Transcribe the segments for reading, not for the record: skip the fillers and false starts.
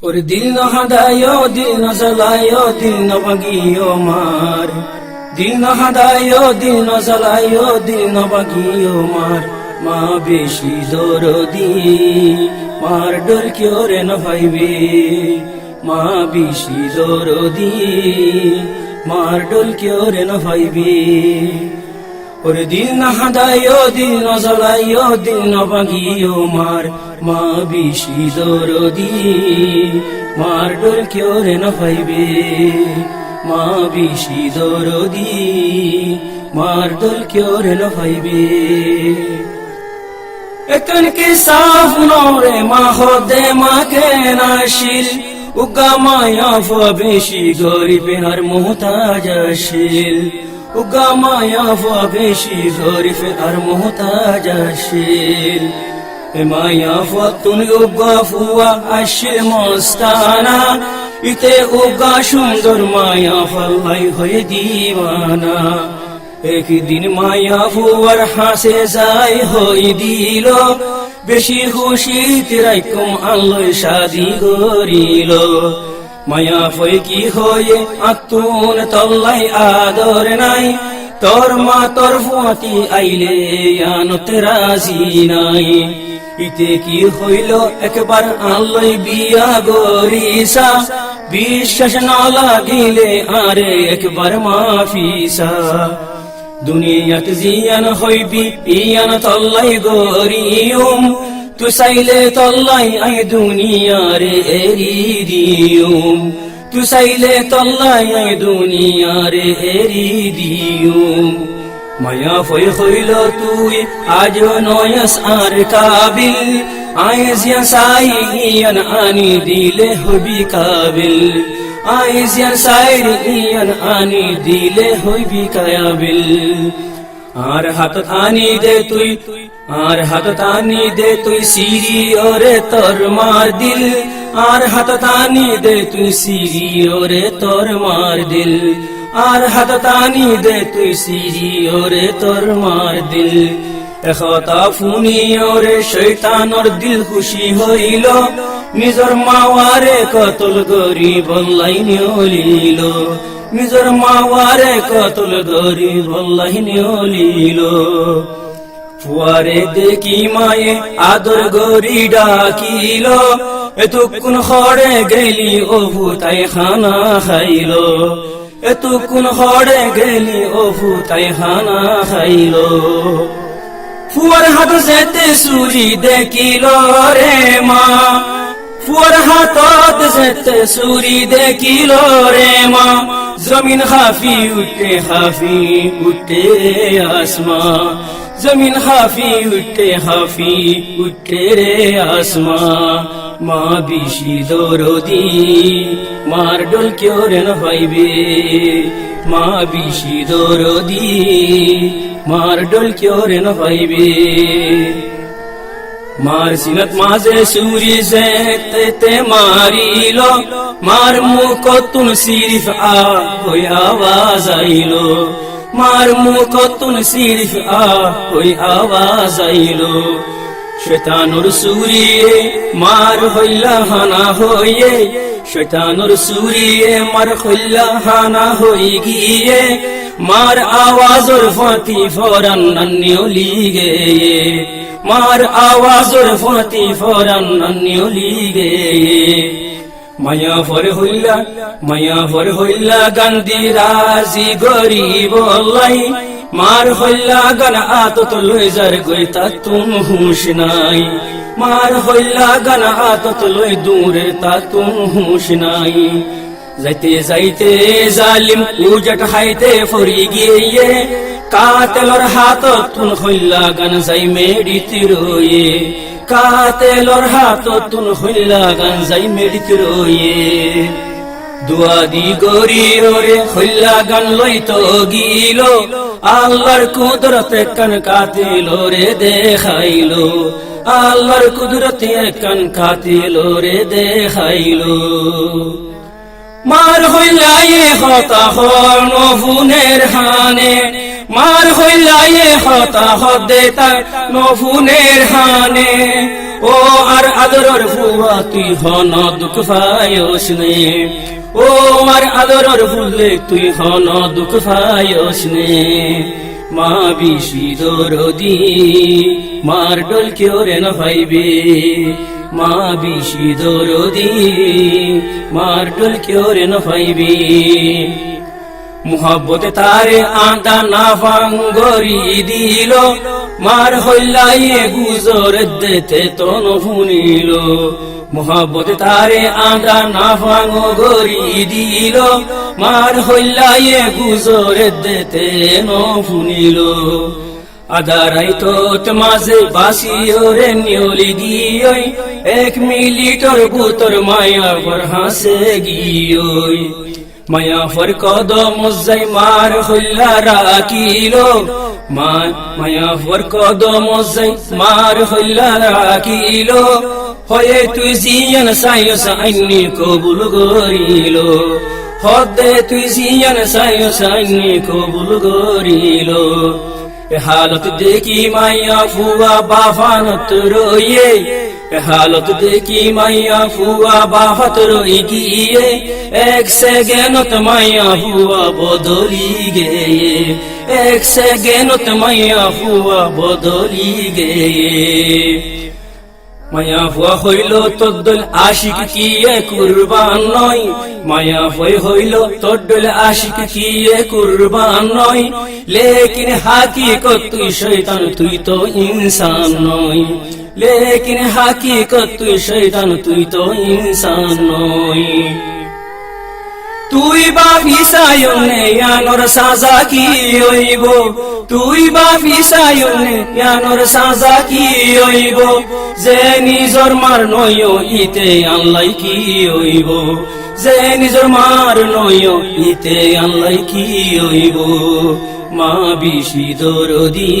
ওর দিল ন হাদায়ো দিল ন জ্বালায়ো দিল ন বাগিও মার, দিল ন হাদায়ো দিল ন জ্বালায়ো দিল ন বাগিও মার। মা বেশি দরদি মার ডর কেউ রে ন ভাইবে, মা বেশি দরদি মার ডর কেউ রে ন ভাইবে। ওর দিল ন হাদায়ো দিল ন জ্বালায়ো দিল ন বাগিও মার, মা বেশি দরদি মার ডর কেউ রে ন ভাইবে, মা বেশি দরদি মার ডর কেউ রে ন ভাইবে। একন কে সাফ নরে মা হদে মা কে নাশিল, উগা মায়া ফা বেশি গরিব আর মোহতাজ আসিল, উগা মায়া ফা বেশি গরিব আর মোহতাজ আসিল। মায়া ফা তুন উগা ফুয়া আসিল মস্তানা, ইতে উগা সুন্দর মায়া ফাল্লাই হয়ে দিওয়ানা। একদিন মায়া ফুয়ার হাসে যায় হই দিল, বেশি খুশি তিরাইকুম আল্লাহ শাদি করিল। মায়া ফই কি হয়ে আতুন তল্লাই আদর নাই, তোর মা তোর ফুয়াতি আইলে আনত রাজি নাই। ইতে কি হইল একবার আল্লাহ বিয়া গরিসা, বিশ্বাস না লাগিলে আরে একবার মাফিসা। দুনিয়াত জিয়ান হইবি ইয়ান তল্লাই গরিয়ম, তু চাইলে তল্লাই আই দুনিয়ারে এরি দিয়ম, তু চাইলে তল্লাই আই দুনিয়ারে এরি দিয়ম। মায়া ফই হইল তুই আজ নয়স আর কাবিল, আইজিয়া সাই ইয়ান আনি দিলে হবি কাবিল, আইজিয়া সাইর ইয়ান আনি দিলে হইবি কায়াবিল। আর হাত আনি দে তুই, আর হাত আনি দে তুই সিরি ওরে তোর মার দিল, আর হাত আনি দে তুই সিরি ওরে তোর মার দিল, আর হাত আনি দে তুই সিরি ওরে তোর মার দিল। এখতা ফুনি ওরে শৈতানর দিল খুশি হইল, নিজর মাওয়ারে কতল গরিব লাইনে অলিল, নিজর মাওয়ারে কতল গরিব লাইনে অলিল। ফুয়ারে দেখি মায়ে আদর গরি ডাকিল, এতক্ষণ খড়ে গেলি ওহু তাই খানা খাইল, এতক্ষণ খড়ে গেলি ওহু তাই খানা খাইল। ফুয়ার হাত যেতে সুরি দেখিল রে মা, ফুয়ার হাতত যেতে সুরি দেখিল রে মা। জমিন হাফি উঠে হাফি উঠে আসমা, জমিন হাফি উঠে হাফি উঠে রে আসমা। মা বেশি দরদি মার ডল কেউ রে ন ভাইবে, মা বেশি দরদি মার ডল কেউ রে ন ভাইবে। মার সিনত মাঝে সুরি যেতে মারিল, মার মুখ তুন সিরিফ আ হই আওয়াজ আইল, মার মুখ তুন সিরিফ আ হই আওয়াজ আইল। শৈতানুর সুরিয়ে মার হইলা হানা হইয়ে, শৈতানুর সুরিয়ে মার হইলা হানা হই গিয়ে। মার আওয়াজর ফাতি ফরান নান্নিও লিগে, মার আওয়াজর ফাতি ফরান নান্নিও লিগে। মায়া ফর হইলা, মায়া ফর হইলা গান্ধী রাজি গরিব লাই, মার হইলা গান আতত লই যার গইতা তুম হুশ নাই, মার হইলা গান আতত লই দূরে তা তুম হুশ নাই। যাইতে যাইতে জালিম উজট হাইতে ফরি গিয়ে, কাতেলর হাত তুন হইলা গান যাই মেডিত রয়ে, কাতেলর হাত তুন হইলা গান যাই মেডিত রয়ে। দুয়া দি গরি ওরে হইলা গান লইতো গিল, আল্লাহর কুদরতে কান কাতিল রে দেখাইল, আল্লাহর কুদরতে কান কাতিল রে দেখাইল। মার হইলা এ হতা হর নফুনের হানে, মার হইলা এ হতা হদে তার নফুনের হানে। ও আর আদরর ফুয়া তুই হন দুঃখ পায়স নে ও আর আদরর ফুলে তুই হন দুঃখ পায়স নে মা বিশি দরদি মার ডল কেউ রে না পাইবে মা বিশি দরদি মার ডল কেউ রে না পাইবে মুহাব্বতে তারে আদা না ভাঙ্গরি দিল মার হইলাইয়ে গুজর দেতে তন শুনিল মুহাব্বতে তারে আদা না ভাঙ্গরি দিল মার হইলাইয়ে গুজর দেতে ন শুনিল আদারাই তো মাঝে বাসি ওরে নিয়লি দিয়ই 1 মিলিটর বুতর মায়া ভর হাসে গিয়ই মায়া ফর কদম যাই মার হইলা রাখিল মায়া ফর কদম যাই মার হইলা রাখিল হয়ে তুই জিয়ান সায়স আইনি কবুল গরিল হদে তুই জিয়ান সায়স আইনি কবুল গরিল হালত দেখি মায়া ফুয়া বাফানত রইয়ে হালত দেখি মাইয়া ফুয়া বাহত রই গিয়ে 1 সেকেন্ডত মাইয়া ফুয়া বদলি গিয়ে 1 সেকেন্ডত মাইয়া ফুয়া বদলি গিয়ে মায়া ফুয়া হইল তদ্দল আশিক কিয়ে কুরবান নয় মায়া হইল তদ্দল আশিক কিয়ে কুরবান নয় লেকিন হাকিকত তুই শয়তান তুই তো ইনসান নয় লেকিন হাকিকত তুই শয়তান তুই তো ইনসান নয় তুই বা ফিসায়নে ইয়ানোর সাজা কি হইব তুই বা ফিসায়নে ইয়ানোর সাজা কি হইব যে নিজর মার নয় ইতে আল্লাহ কি হইব যে নিজর মার নয় ইতে আল্লাহ কি হইব মা বিশি দরদি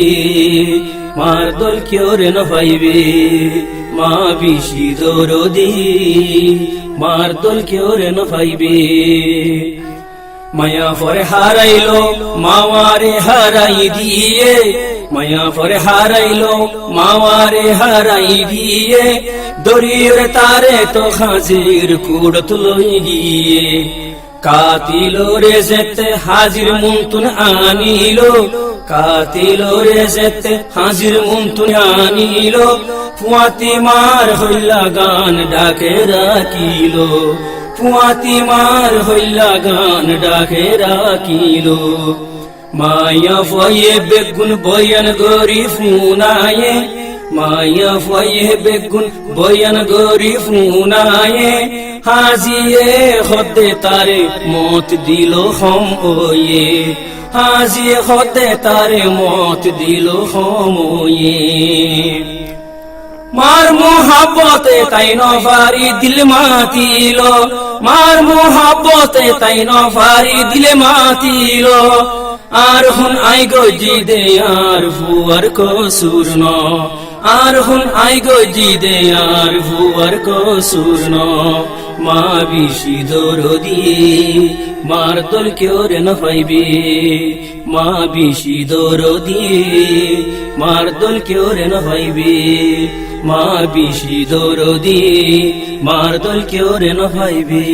মার দল কেউ রে না পাইবে মা বিশি দরদি মার দল কেউ রে না পাইবে মায়া ফরে হারাইলো মাওয়ারে হারাই দিয়ে মায়া ফরে হারাইলো মাওয়ারে হারাই দিয়ে দরির তারে তো হাজির কুড়ত লই গিয়ে কাতিল রে যেতে হাজির মুন্তুন আনিল কাতিল রে যেতে হাজির মুন্তুন আনিল ফুয়াতি মার হইলা গান ডাকে রাখিল ফুয়াতি মার হইলা গান ডাকে রাখিল মায়া ফয়ে বেগুন বয়ান গরি ফুনায়ে মায়া ফয়ে বেগুন বয়ান গরি ফুনায়ে হাজিয়ে হতে তারে মত দিল হম ওয়ে হাজিয়ে হতে তারে মত দিল হম ওয়ে মার মোহাব্বতে তাই নফারি দিল মাতিল মার মোহাব্বতে তাই নফারি দিল মাতিল আর হুন আই গজি দে আর ফুয়ার কসুর ন আর হুন আই গজি দে আর ফুয়ার কসুর ন মা বিশি দরদি মার দল কেউ রে না পাইবে মা বিশি দরদি মার দল কেউ রে না পাইবে মা বিশি দরদি মার দল কেউ রে না পাইবে